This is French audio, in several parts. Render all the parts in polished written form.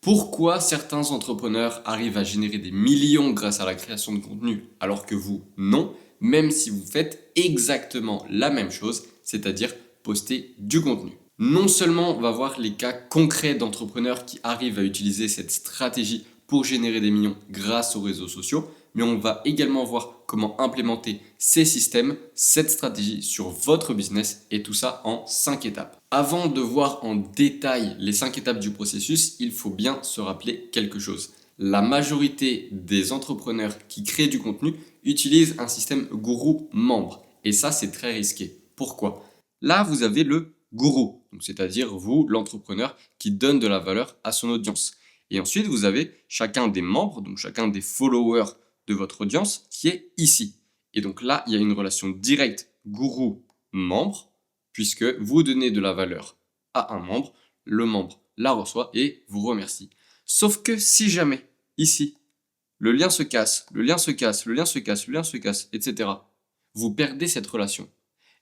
Pourquoi certains entrepreneurs arrivent à générer des millions grâce à la création de contenu alors que vous, non, même si vous faites exactement la même chose, c'est-à-dire poster du contenu. Non seulement on va voir les cas concrets d'entrepreneurs qui arrivent à utiliser cette stratégie pour générer des millions grâce aux réseaux sociaux, mais on va également voir comment implémenter ces systèmes, cette stratégie sur votre business et tout ça en 5 étapes. Avant de voir en détail les 5 étapes du processus, il faut bien se rappeler quelque chose. La majorité des entrepreneurs qui créent du contenu utilisent un système gourou membre. Et ça, c'est très risqué. Pourquoi? Là, vous avez le gourou, c'est-à-dire vous, l'entrepreneur, qui donne de la valeur à son audience. Et ensuite, vous avez chacun des membres, donc chacun des followers de votre audience qui est ici. Et donc là, il y a une relation directe gourou-membre, puisque vous donnez de la valeur à un membre, le membre la reçoit et vous remercie. Sauf que si jamais, ici, le lien se casse, le lien se casse, le lien se casse, le lien se casse, etc., vous perdez cette relation.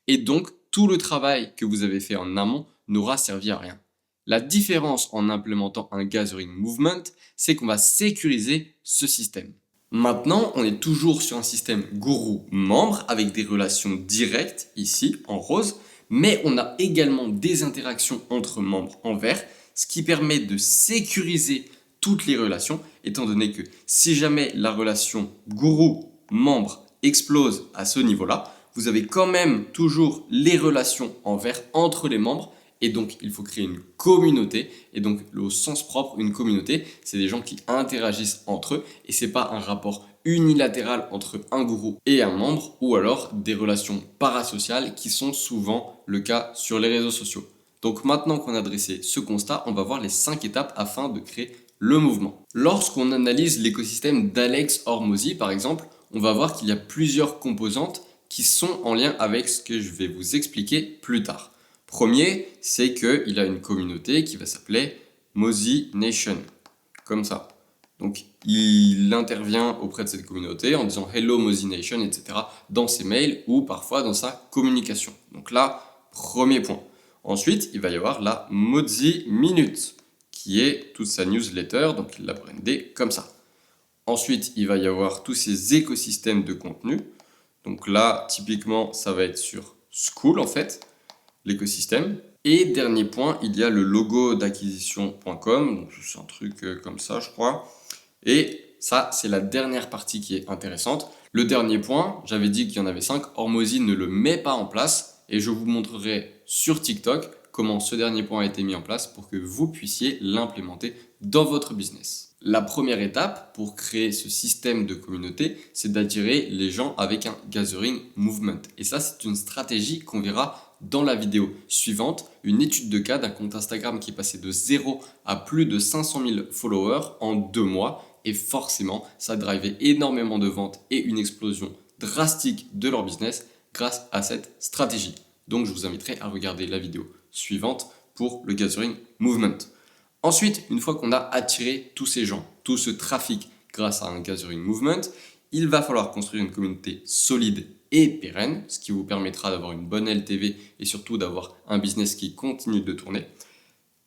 Et donc, tout le travail que vous avez fait en amont n'aura servi à rien. La différence en implémentant un gathering movement, c'est qu'on va sécuriser ce système. Maintenant, on est toujours sur un système gourou-membre avec des relations directes, ici, en rose, mais on a également des interactions entre membres en vert, ce qui permet de sécuriser toutes les relations, étant donné que si jamais la relation gourou-membre explose à ce niveau-là, vous avez quand même toujours les relations en vert entre les membres. Et donc, il faut créer une communauté. Et donc, au sens propre, une communauté, c'est des gens qui interagissent entre eux. Et c'est pas un rapport unilatéral entre un gourou et un membre, ou alors des relations parasociales qui sont souvent le cas sur les réseaux sociaux. Donc maintenant qu'on a dressé ce constat, on va voir les 5 étapes afin de créer le mouvement. Lorsqu'on analyse l'écosystème d'Alex Hormozy, par exemple, on va voir qu'il y a plusieurs composantes qui sont en lien avec ce que je vais vous expliquer plus tard. Premier, c'est qu'il a une communauté qui va s'appeler Mozy Nation, comme ça. Donc, il intervient auprès de cette communauté en disant Hello Mozy Nation, etc. dans ses mails ou parfois dans sa communication. Donc là, premier point. Ensuite, il va y avoir la Mozy Minute, qui est toute sa newsletter, donc il l'a brandé comme ça. Ensuite, il va y avoir tous ces écosystèmes de contenu. Donc là, typiquement, ça va être sur School, en fait, l'écosystème. Et dernier point, il y a le logo d'acquisition.com. Donc c'est un truc comme ça, je crois. Et ça, c'est la dernière partie qui est intéressante. Le dernier point, j'avais dit qu'il y en avait 5. Hormozy ne le met pas en place. Et je vous montrerai sur TikTok comment ce dernier point a été mis en place pour que vous puissiez l'implémenter dans votre business. La première étape pour créer ce système de communauté, c'est d'attirer les gens avec un gathering movement. Et ça, c'est une stratégie qu'on verra dans la vidéo suivante. Une étude de cas d'un compte Instagram qui est passé de 0 à plus de 500 000 followers en 2 mois. Et forcément, ça a drivé énormément de ventes et une explosion drastique de leur business grâce à cette stratégie. Donc, je vous inviterai à regarder la vidéo suivante pour le gathering movement. Ensuite, une fois qu'on a attiré tous ces gens, tout ce trafic grâce à un gathering movement, il va falloir construire une communauté solide et pérenne, ce qui vous permettra d'avoir une bonne LTV et surtout d'avoir un business qui continue de tourner,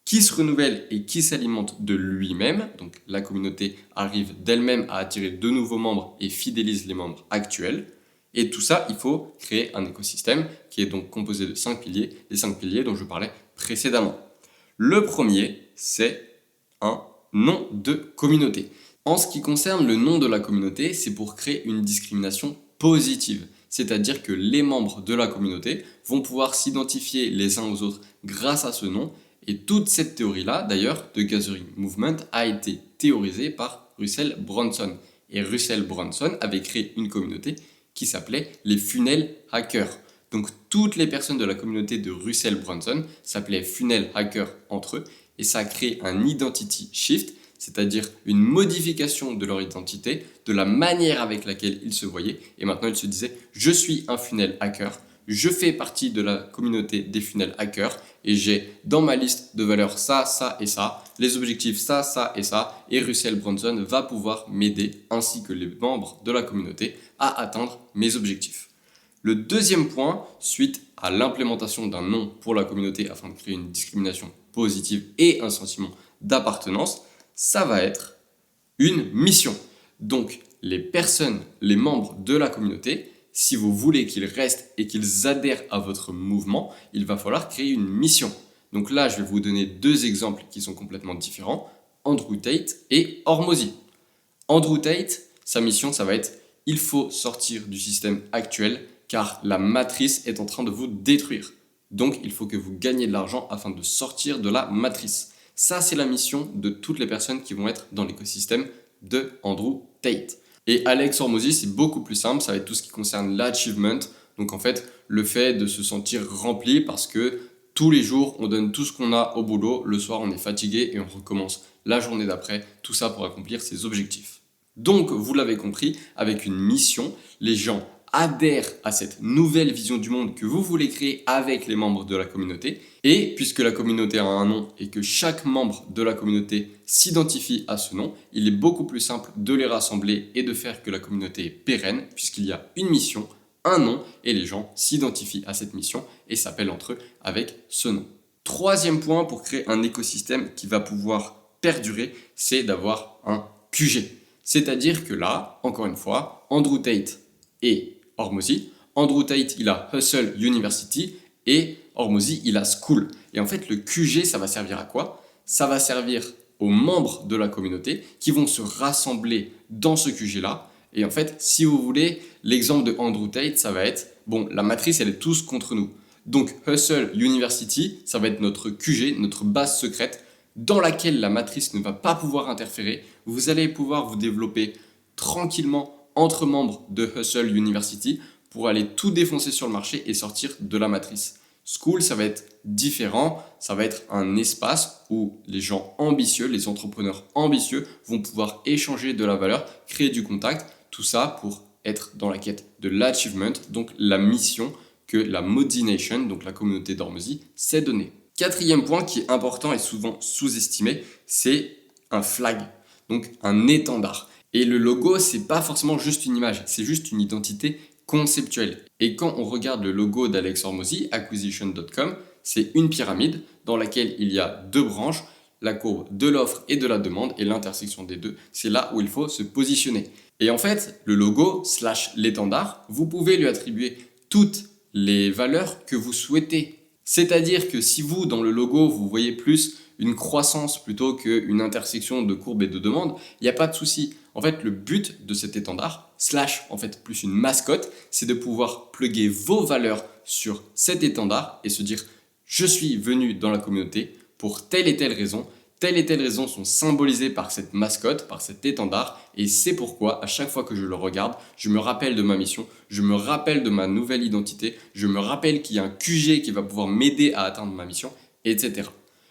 qui se renouvelle et qui s'alimente de lui-même. Donc la communauté arrive d'elle-même à attirer de nouveaux membres et fidélise les membres actuels. Et tout ça, il faut créer un écosystème qui est donc composé de 5 piliers, les 5 piliers dont je parlais précédemment. Le premier, c'est un nom de communauté. En ce qui concerne le nom de la communauté, c'est pour créer une discrimination positive. C'est-à-dire que les membres de la communauté vont pouvoir s'identifier les uns aux autres grâce à ce nom. Et toute cette théorie-là, d'ailleurs, de Gathering Movement, a été théorisée par Russell Brunson. Et Russell Brunson avait créé une communauté qui s'appelait les Funnel Hackers. Donc toutes les personnes de la communauté de Russell Brunson s'appelaient Funnel Hackers entre eux. Et ça a créé un identity shift, c'est-à-dire une modification de leur identité, de la manière avec laquelle ils se voyaient. Et maintenant, ils se disaient « Je suis un funnel hacker, je fais partie de la communauté des funnel hackers et j'ai dans ma liste de valeurs ça, ça et ça, les objectifs ça, ça et ça. Et Russell Brunson va pouvoir m'aider, ainsi que les membres de la communauté, à atteindre mes objectifs. » Le deuxième point, suite à l'implémentation d'un nom pour la communauté afin de créer une discrimination positive et un sentiment d'appartenance, Ça va être une mission. Donc, les personnes, les membres de la communauté, si vous voulez qu'ils restent et qu'ils adhèrent à votre mouvement, il va falloir créer une mission. Donc là, je vais vous donner deux exemples qui sont complètement différents, Andrew Tate et Hormozy. Andrew Tate, sa mission, ça va être « Il faut sortir du système actuel car la matrice est en train de vous détruire. Donc, il faut que vous gagnez de l'argent afin de sortir de la matrice. » Ça, c'est la mission de toutes les personnes qui vont être dans l'écosystème de Andrew Tate. Et Alex Hormozy, c'est beaucoup plus simple, ça va être tout ce qui concerne l'achievement. Donc en fait, le fait de se sentir rempli parce que tous les jours, on donne tout ce qu'on a au boulot, le soir, on est fatigué et on recommence la journée d'après, tout ça pour accomplir ses objectifs. Donc, vous l'avez compris, avec une mission, les gens adhèrent à cette nouvelle vision du monde que vous voulez créer avec les membres de la communauté. Et puisque la communauté a un nom et que chaque membre de la communauté s'identifie à ce nom, il est beaucoup plus simple de les rassembler et de faire que la communauté est pérenne puisqu'il y a une mission, un nom et les gens s'identifient à cette mission et s'appellent entre eux avec ce nom. Troisième point pour créer un écosystème qui va pouvoir perdurer, c'est d'avoir un QG. C'est-à-dire que là, encore une fois, Andrew Tate et Hormozy. Andrew Tate, il a Hustle University et Hormozy, il a School. Et en fait, le QG, ça va servir à quoi? Ça va servir aux membres de la communauté qui vont se rassembler dans ce QG-là. Et en fait, si vous voulez, l'exemple de Andrew Tate, ça va être, bon, la matrice, elle est tous contre nous. Donc, Hustle University, ça va être notre QG, notre base secrète, dans laquelle la matrice ne va pas pouvoir interférer. Vous allez pouvoir vous développer tranquillement entre membres de Hustle University pour aller tout défoncer sur le marché et sortir de la matrice. School, ça va être différent, ça va être un espace où les gens ambitieux, les entrepreneurs ambitieux vont pouvoir échanger de la valeur, créer du contact, tout ça pour être dans la quête de l'achievement, donc la mission que la Modi Nation, donc la communauté d'Hormozy, s'est donnée. Quatrième point qui est important et souvent sous-estimé, c'est un flag, donc un étendard. Et le logo, c'est pas forcément juste une image, c'est juste une identité conceptuelle. Et quand on regarde le logo d'Alex Hormozy, acquisition.com, c'est une pyramide dans laquelle il y a deux branches, la courbe de l'offre et de la demande, et l'intersection des deux, c'est là où il faut se positionner. Et en fait, le logo / l'étendard, vous pouvez lui attribuer toutes les valeurs que vous souhaitez. C'est-à-dire que si vous, dans le logo, vous voyez plus une croissance plutôt qu'une intersection de courbes et de demandes, il n'y a pas de souci. En fait, le but de cet étendard, / en fait plus une mascotte, c'est de pouvoir plugger vos valeurs sur cet étendard et se dire « Je suis venu dans la communauté pour telle et telle raison ». Telle et telle raison sont symbolisées par cette mascotte, par cet étendard, et c'est pourquoi à chaque fois que je le regarde, je me rappelle de ma mission, je me rappelle de ma nouvelle identité, je me rappelle qu'il y a un QG qui va pouvoir m'aider à atteindre ma mission, etc.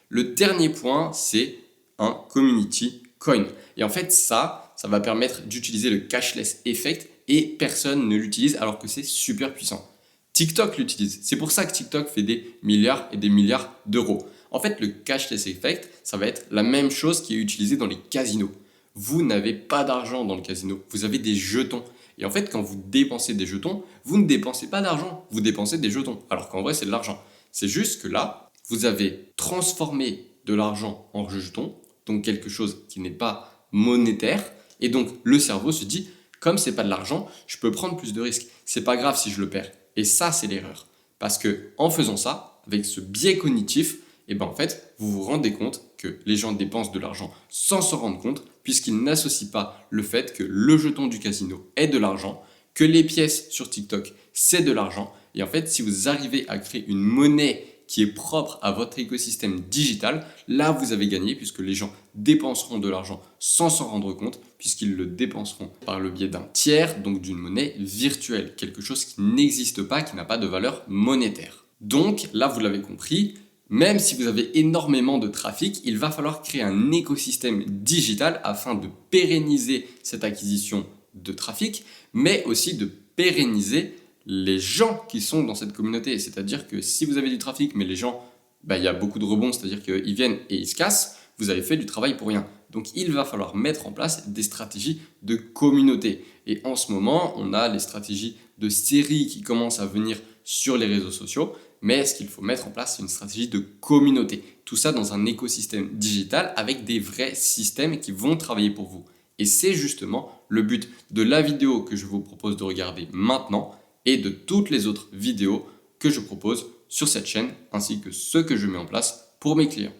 Le dernier point, c'est un community coin. Et en fait, ça va permettre d'utiliser le cashless effect et personne ne l'utilise alors que c'est super puissant. TikTok l'utilise. C'est pour ça que TikTok fait des milliards et des milliards d'euros. En fait, le cashless effect, ça va être la même chose qui est utilisée dans les casinos. Vous n'avez pas d'argent dans le casino, vous avez des jetons. Et en fait, quand vous dépensez des jetons, vous ne dépensez pas d'argent, vous dépensez des jetons. Alors qu'en vrai, c'est de l'argent. C'est juste que là, vous avez transformé de l'argent en jetons, donc quelque chose qui n'est pas monétaire. Et donc, le cerveau se dit, comme c'est pas de l'argent, je peux prendre plus de risques. C'est pas grave si je le perds. Et ça, c'est l'erreur. Parce que en faisant ça, avec ce biais cognitif, et ben en fait, vous vous rendez compte que les gens dépensent de l'argent sans s'en rendre compte, puisqu'ils n'associent pas le fait que le jeton du casino est de l'argent, que les pièces sur TikTok, c'est de l'argent. Et en fait, si vous arrivez à créer une monnaie qui est propre à votre écosystème digital, là, vous avez gagné, puisque les gens dépenseront de l'argent sans s'en rendre compte, puisqu'ils le dépenseront par le biais d'un tiers, donc d'une monnaie virtuelle, quelque chose qui n'existe pas, qui n'a pas de valeur monétaire. Donc, là, vous l'avez compris, même si vous avez énormément de trafic, il va falloir créer un écosystème digital afin de pérenniser cette acquisition de trafic, mais aussi de pérenniser les gens qui sont dans cette communauté. C'est-à-dire que si vous avez du trafic, mais les gens, il y a beaucoup de rebonds, c'est-à-dire qu'ils viennent et ils se cassent, vous avez fait du travail pour rien. Donc il va falloir mettre en place des stratégies de communauté. Et en ce moment, on a les stratégies de série qui commencent à venir sur les réseaux sociaux. mais ce qu'il faut mettre en place, c'est une stratégie de communauté. Tout ça dans un écosystème digital avec des vrais systèmes qui vont travailler pour vous. Et c'est justement le but de la vidéo que je vous propose de regarder maintenant et de toutes les autres vidéos que je propose sur cette chaîne, ainsi que ceux que je mets en place pour mes clients.